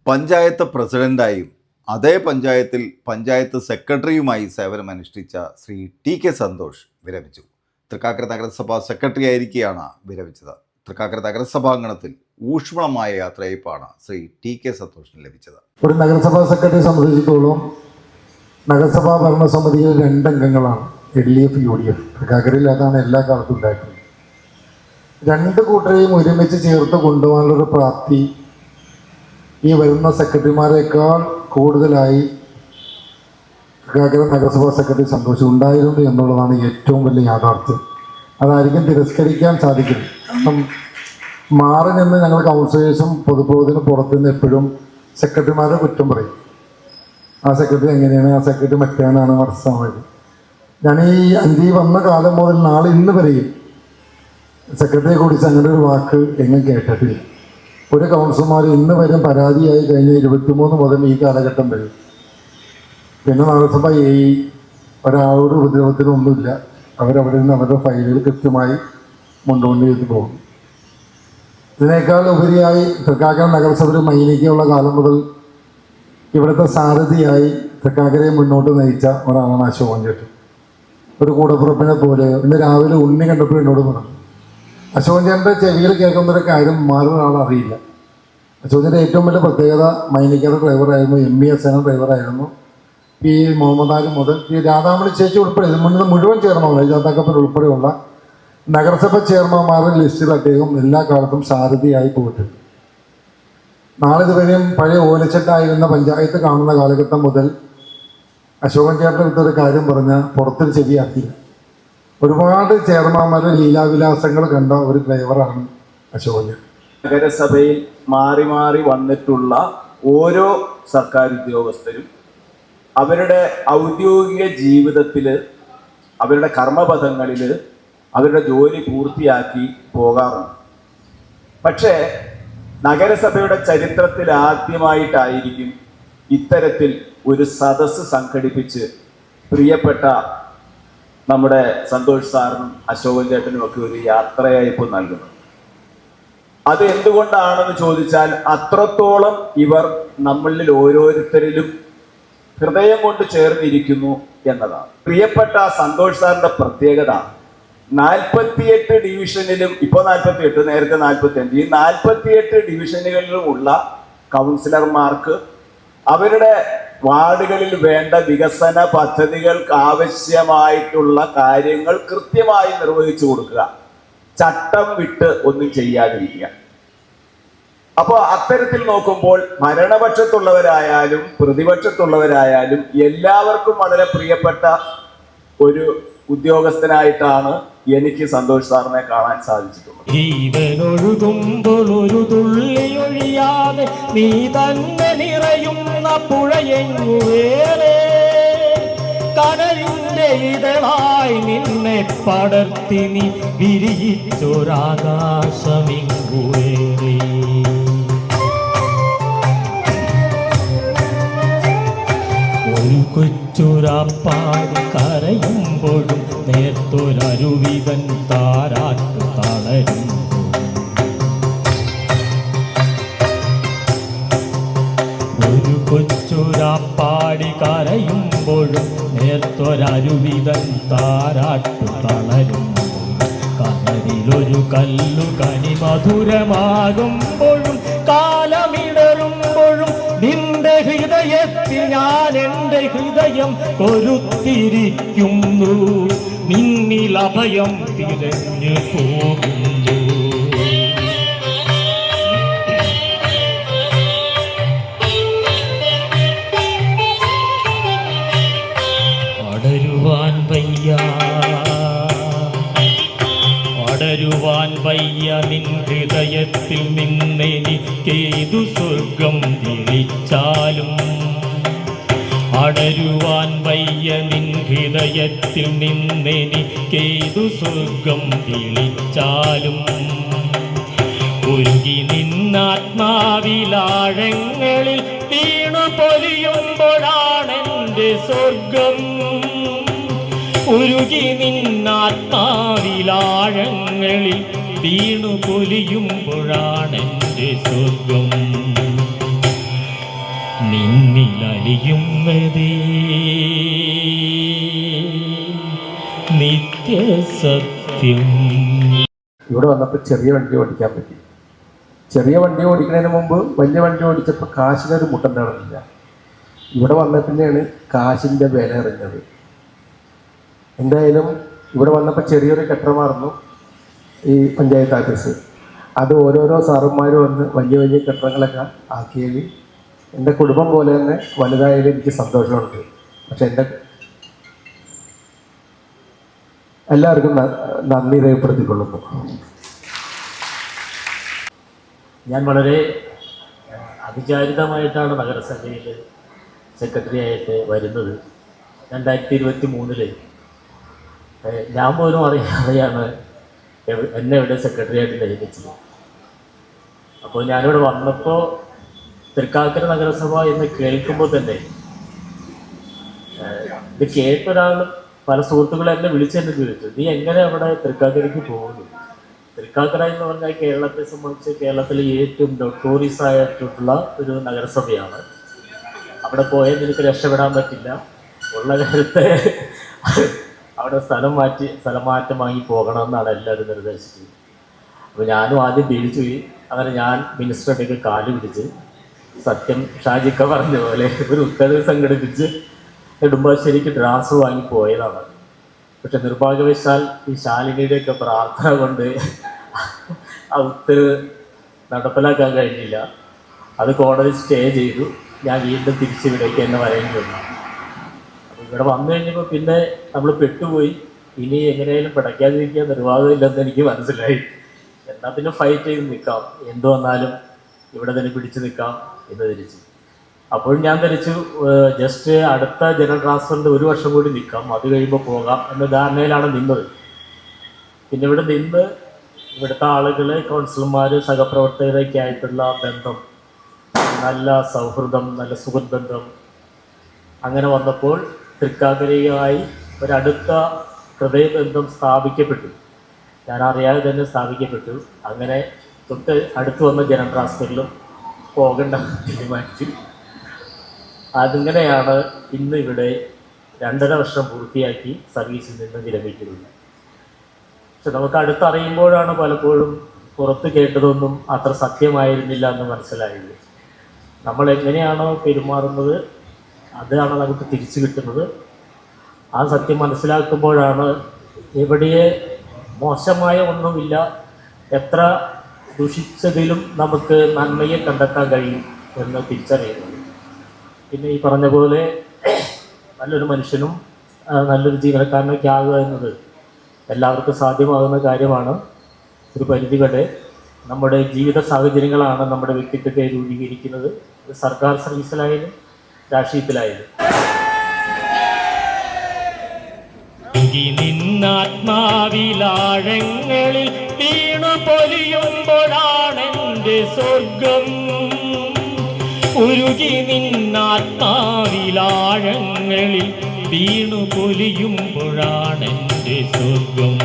പഞ്ചായത്ത് പ്രസിഡന്റായും അതേ പഞ്ചായത്തിൽ panchayat സെക്രട്ടറിയുമായി സേവനമനുഷ്ഠിച്ച Shri T K Santhosh വിരമിച്ചു. തൃക്കാക്കര നഗരസഭാ സെക്രട്ടറി ആയിരിക്കെയാണ് വിരമിച്ചത്. തൃക്കാക്കര നഗരസഭാംഗണത്തിൽ ഊഷ്മളമായ യാത്രയയപ്പാണ് ശ്രീ ടി കെ സന്തോഷിന് ലഭിച്ചത്. ഒരു നഗരസഭാ സെക്രട്ടറിയെ സംബന്ധിച്ചിടത്തോളം നഗരസഭാ ഭരണസമിതിയിൽ 2 അംഗങ്ങളാണ്, LDF UDF. തൃക്കാക്കരയിൽ അതാണ് എല്ലാ കാലത്തും ഉണ്ടായിട്ടുള്ളത്. 2 കൂട്ടരെയും ഒരുമിച്ച് ചേർത്ത് കൊണ്ടുപോകാനുള്ളൊരു പ്രാപ്തി ഈ വരുന്ന സെക്രട്ടറിമാരെക്കാൾ കൂടുതലായി തൃക്കാക്കര നഗരസഭാ സെക്രട്ടറി സന്തോഷം ഉണ്ടായിരുന്നു എന്നുള്ളതാണ് ഏറ്റവും വലിയ യാഥാർത്ഥ്യം. അതായിരിക്കും തിരസ്കരിക്കാൻ സാധിക്കില്ല. കാരണം മാറി നിന്ന് ഞങ്ങൾ കൗൺസിലേഴ്സും പൊതുപ്രവർത്തനം പുറത്തുനിന്ന് എപ്പോഴും സെക്രട്ടറിമാരെ കുറ്റം പറയും. ആ സെക്രട്ടറി എങ്ങനെയാണ്, ആ സെക്രട്ടറി മറ്റാനാണ്, മറിച്ചാണ്. ഞാൻ ഈ 5 വന്ന കാലം മുതൽ നാളെ ഇന്ന് വരെയും സെക്രട്ടറിയെ കുറിച്ച് അങ്ങനെ ഒരു വാക്ക് എങ്ങും കേട്ടിട്ടില്ല. ഒരു കൗൺസിലർമാർ ഇന്ന് വരും പരാതിയായി കഴിഞ്ഞ 23 മുതൽ ഈ കാലഘട്ടം വരും. പിന്നെ നഗരസഭ ഒരാളോട് ഉപദ്രവത്തിനൊന്നുമില്ല. അവരവിടെ നിന്ന് അവരുടെ ഫയലുകൾ കൃത്യമായി മുന്നോട്ട് ചെയ്ത് പോകും. ഇതിനേക്കാൾ ഉപരിയായി തൃക്കാക്കര നഗരസഭയിൽ മൈനിക്കുള്ള കാലം മുതൽ ഇവിടുത്തെ സാരഥിയായി തൃക്കാക്കരയെ മുന്നോട്ട് നയിച്ച ഒരാളാണ് അശോകൻ ചേട്ടൻ. ഒരു കൂടപ്പുറപ്പിനെ പോലെ. ഇന്ന് രാവിലെ ഉണ്ണി കണ്ടപ്പോൾ എന്നോട് പറഞ്ഞു, അശോകൻ ചേട്ടൻ്റെ ചെവിയിൽ കേൾക്കുന്നൊരു കാര്യം മാറുന്ന ആളറിയില്ല. അശോകൻ്റെ ഏറ്റവും വലിയ പ്രത്യേകത മൈനിക്കാത്ത ഡ്രൈവറായിരുന്നു, MESN ഡ്രൈവറായിരുന്നു. പി മുഹമ്മദ് അലി മുതൽ പി രാധാമണി ചേച്ചി ഉൾപ്പെടെ മുഴുവൻ ചെയർമാൻ ജാതാക്കപ്പൻ ഉൾപ്പെടെയുള്ള നഗരസഭ ചെയർമാന്മാരുടെ ലിസ്റ്റിൽ അദ്ദേഹം എല്ലാ കാലത്തും സാരഥിയായി പോയിട്ടുണ്ട്. നാളിതുവരെയും പഴയ ഓലച്ചട്ടായിരുന്ന പഞ്ചായത്ത് കാണുന്ന കാലഘട്ടം മുതൽ അശോകൻ ചേട്ടൻ ഇതൊരു കാര്യം പറഞ്ഞാൽ പുറത്തൊരു ശരിയാക്കിയില്ല. ഒരുപാട് ചെയർമാന്മാരുടെ ലീലാവിലാസങ്ങൾ കണ്ട ഒരു ഡ്രൈവറാണ് അശോകൻ ചേട്ടൻ. നഗരസഭയിൽ മാറി മാറി വന്നിട്ടുള്ള ഓരോ സർക്കാർ ഉദ്യോഗസ്ഥരും അവരുടെ ഔദ്യോഗിക ജീവിതത്തിൽ, അവരുടെ കർമ്മപഥങ്ങളിൽ അവരുടെ ജോലി പൂർത്തിയാക്കി പോകാറുണ്ട്. പക്ഷേ നഗരസഭയുടെ ചരിത്രത്തിൽ ആദ്യമായിട്ടായിരിക്കും ഇത്തരത്തിൽ ഒരു സദസ്സ് സംഘടിപ്പിച്ച് പ്രിയപ്പെട്ട നമ്മുടെ സന്തോഷ് സാറിനും അശോകൻ ചേട്ടനും ഒക്കെ ഒരു യാത്രയയപ്പ് നൽകുന്നത്. അത് എന്തുകൊണ്ടാണെന്ന് ചോദിച്ചാൽ അത്രത്തോളം ഇവർ നമ്മളിൽ ഓരോരുത്തരിലും ഹൃദയം കൊണ്ട് ചേർന്നിരിക്കുന്നു എന്നതാണ്. പ്രിയപ്പെട്ട സന്തോഷ് സാറിന്റെ പ്രത്യേകത 48 ഡിവിഷനിലും, ഇപ്പോൾ 48, നേരത്തെ 45, ഈ 48 ഡിവിഷനുകളിലുമുള്ള കൗൺസിലർമാർക്ക് അവരുടെ വാർഡുകളിൽ വേണ്ട വികസന പദ്ധതികൾക്ക് ആവശ്യമായിട്ടുള്ള കാര്യങ്ങൾ കൃത്യമായി നിർവഹിച്ചു കൊടുക്കുക, ചട്ടം വിട്ട് ഒന്നും ചെയ്യാതിരിക്കുക. അപ്പോൾ അത്തരത്തിൽ നോക്കുമ്പോൾ ഭരണപക്ഷത്തുള്ളവരായാലും പ്രതിപക്ഷത്തുള്ളവരായാലും എല്ലാവർക്കും വളരെ പ്രിയപ്പെട്ട ഒരു ഉദ്യോഗസ്ഥനായിട്ടാണ് എനിക്ക് സന്തോഷ് സാറിനെ കാണാൻ സാധിച്ചിട്ടുള്ളത്. ജീവനൊഴുകുമ്പോൾ ഒരു തുള്ളിയൊഴിയാതെ നീ തന്നെ നിറയുന്ന പുഴയെങ്ങുവേറെ കടലിന്റെ ഇതളായി നിന്നെ പടർത്തി നീ വിരിയിച്ചൊരാകാശമിങ്ങുവേറെ. ഒരു കൊച്ചുരാപ്പാടി കരയുമ്പോഴും നേർത്തൊരരുവിതൻ താരാട്ട് തളരുന്നു. ഒരു കൊച്ചുരാപ്പാടി കരയുമ്പോഴും നേർത്തൊരരുവിതൻ താരാട്ട് തളരുന്നു. കനലിലൊരു കല്ലു കനി മധുരമാകുമ്പോഴും കാലമിടറുമ്പോഴും നിന്റെ ഹൃദയത്തിൽ ഞാൻ എൻ്റെ ഹൃദയം കൊരുത്തിരിക്കുന്നു. നിന്നിൽ അഭയം തിരഞ്ഞു പോകുന്നു. അടരുവാൻ വയ്യ നിൻ ഹൃദയത്തിൽ നിന്നെനിക്കേതു സ്വർഗം വിളിച്ചാലും. അടരുവാൻ വയ്യ നിൻ ഹൃദയത്തിൽ നിന്നെനിക്കേതു സ്വർഗം വിളിച്ചാലും. ഉരുകി നിന്നാത്മാവിലാഴങ്ങളിൽ വീണു പൊലിയുമ്പോഴാണെൻ്റെ സ്വർഗം. ഉരുകി നിന്നാത്മാവിലാഴങ്ങളിൽ വീണു പൊലിയുമ്പോഴാണെൻ്റെ സ്വർഗം. നിന്നിലലിയുന്നതേ നിത്യസത്യം. ഇവിടെ വന്നപ്പോൾ ചെറിയ വണ്ടി ഓടിക്കാൻ പറ്റി. ചെറിയ വണ്ടി ഓടിക്കുന്നതിന് മുമ്പ് വലിയ വണ്ടി ഓടിച്ചപ്പോൾ കാശിനൊരു മുട്ടുണ്ടായിരുന്നില്ല. ഇവിടെ വന്ന പിന്നെയാണ് കാശിൻ്റെ വില അറിഞ്ഞത്. എന്തായാലും ഇവിടെ വന്നപ്പോൾ ചെറിയൊരു കെട്ടിടമായിരുന്നു ഈ പഞ്ചായത്ത് ഓഫീസ്. അത് ഓരോരോ സാറന്മാർ വന്ന് വലിയ വലിയ കെട്ടിടങ്ങളൊക്കെ ആക്കിയതിൽ എൻ്റെ കുടുംബം പോലെ തന്നെ വലുതായതിൽ എനിക്ക് സന്തോഷമുണ്ട്. പക്ഷെ എൻ്റെ എല്ലാവർക്കും നന്ദി രേഖപ്പെടുത്തിക്കൊള്ളുന്നു. ഞാൻ വളരെ അവിചാരിതമായിട്ടാണ് നഗരസഭയിൽ സെക്രട്ടറി ആയിട്ട് വരുന്നത്. 2023 ഞാൻ പോലും അറിയാതെയാണ് എന്നെ ഇവിടെ സെക്രട്ടറി ആയിട്ട് നിയമിച്ചത്. അപ്പോൾ ഞാനിവിടെ വന്നപ്പോൾ തൃക്കാക്കര നഗരസഭ എന്ന് കേൾക്കുമ്പോൾ തന്നെ ഇത് കേട്ടൊരാൾ പല സുഹൃത്തുക്കളെ എന്നെ വിളിച്ചെന്നെ ചോദിച്ചു, നീ എങ്ങനെ അവിടെ തൃക്കാക്കരയ്ക്ക് പോകുന്നു? തൃക്കാക്കര എന്ന് പറഞ്ഞാൽ കേരളത്തെ സംബന്ധിച്ച് കേരളത്തിലെ ഏറ്റവും നൊട്ടോറിയസ് ആയിട്ടുള്ള ഒരു നഗരസഭയാണ്. അവിടെ പോയാൽ നിനക്ക് രക്ഷപ്പെടാൻ പറ്റില്ല. ഉള്ള കാര്യത്തെ അവിടെ സ്ഥലമാറ്റം വാങ്ങി പോകണമെന്നാണ് എല്ലാവരും നിർദ്ദേശിച്ചത്. അപ്പോൾ ഞാനും ആദ്യം പേടിച്ചു പോയി. അങ്ങനെ ഞാൻ മിനിസ്റ്ററുടെയൊക്കെ കാല് പിടിച്ച് സത്യം ഷാജിക്ക പറഞ്ഞ പോലെ ഒരു ഉത്തരവ് സംഘടിപ്പിച്ച് നെടുമ്പാശ്ശേരിക്ക് ട്രാൻസ്ഫർ വാങ്ങി പോയതാണ്. പക്ഷെ നിർഭാഗ്യവശാൽ ഈ ശാലിനിയുടെയൊക്കെ പ്രാർത്ഥന കൊണ്ട് ആ ഉത്തരവ് നടപ്പിലാക്കാൻ കഴിഞ്ഞില്ല. അത് കോടതി സ്റ്റേ ചെയ്തു. ഞാൻ വീണ്ടും തിരിച്ച് ഇവിടേക്ക് തന്നെ വരേണ്ടി വന്നു. അപ്പോൾ ഇവിടെ വന്നു കഴിഞ്ഞപ്പോൾ പിന്നെ നമ്മൾ പെട്ടുപോയി. ഇനി എങ്ങനെയാലും പിടയ്ക്കാതിരിക്കാൻ നിർവാഹമില്ലെന്ന് എനിക്ക് മനസ്സിലായി. എന്നാൽ പിന്നെ ഫൈറ്റ് ചെയ്ത് നിൽക്കാം, എന്തു വന്നാലും ഇവിടെ തന്നെ പിടിച്ചു നിൽക്കാം എന്ന് ധരിച്ചു. അപ്പോൾ ഞാൻ ധരിച്ചു ജസ്റ്റ് അടുത്ത ജനറൽ ട്രാൻസ്ഫറിൻ്റെ 1 വർഷം കൂടി നിൽക്കാം, അത് കഴിയുമ്പോൾ പോകാം എന്ന ധാരണയിലാണ് നിന്നത്. പിന്നെ ഇവിടെ നിന്ന് ഇവിടുത്തെ ആളുകൾ, കൗൺസിലർമാർ, സഹപ്രവർത്തകരൊക്കെ ആയിട്ടുള്ള ബന്ധം, നല്ല സൗഹൃദം, നല്ല സുഹൃത്ത് ബന്ധം അങ്ങനെ വന്നപ്പോൾ തൃക്കാക്കരയുമായി ഒരടുത്ത ഹൃദയബന്ധം സ്ഥാപിക്കപ്പെട്ടു. ഞാൻ അറിയാതെ തന്നെ സ്ഥാപിക്കപ്പെട്ടു. അങ്ങനെ തൊട്ട് അടുത്ത് വന്ന ജനറൽ ട്രാൻസ്ഫറിലും പോകേണ്ട തീരുമാനിച്ചു. അതിങ്ങനെയാണ് ഇന്ന് ഇവിടെ 2.5 വർഷം പൂർത്തിയാക്കി സർവീസിൽ നിന്ന് വിരമിക്കുന്നത്. പക്ഷെ നമുക്ക് അടുത്തറിയുമ്പോഴാണ് പലപ്പോഴും പുറത്ത് കേട്ടതൊന്നും അത്ര സത്യമായിരുന്നില്ല എന്ന് മനസ്സിലായത്. നമ്മൾ എങ്ങനെയാണോ പെരുമാറുന്നത് അതാണ് നമുക്ക് തിരിച്ചു കിട്ടുന്നത്. ആ സത്യം മനസ്സിലാക്കുമ്പോഴാണ് എവിടെയെ മോശമായ ഒന്നുമില്ല, എത്ര ദുഷിച്ചതിലും നമുക്ക് നന്മയെ കണ്ടെത്താൻ കഴിയും എന്ന് തിരിച്ചറിയുന്നത്. പിന്നെ ഈ പറഞ്ഞ പോലെ നല്ലൊരു മനുഷ്യനും നല്ലൊരു ജീവനക്കാരനൊക്കെ ആകുക എന്നത് എല്ലാവർക്കും സാധ്യമാകുന്ന കാര്യമാണ്. ഒരു പരിധി വരെ നമ്മുടെ ജീവിത സാഹചര്യങ്ങളാണ് നമ്മുടെ വ്യക്തിത്വത്തെ രൂപീകരിക്കുന്നത്. സർക്കാർ സർവീസിലായാലും രാഷ്ട്രീയത്തിലായാലും. നിന്നാത്മാവിലാഴങ്ങളിൽ വീണു പൊലിയുമ്പോഴാണെൻ്റെ സ്വർഗം. ഉരുകി നിന്നാത്മാവിലാഴങ്ങളിൽ വീണു പൊലിയുമ്പോഴാണെൻ്റെ സ്വർഗം.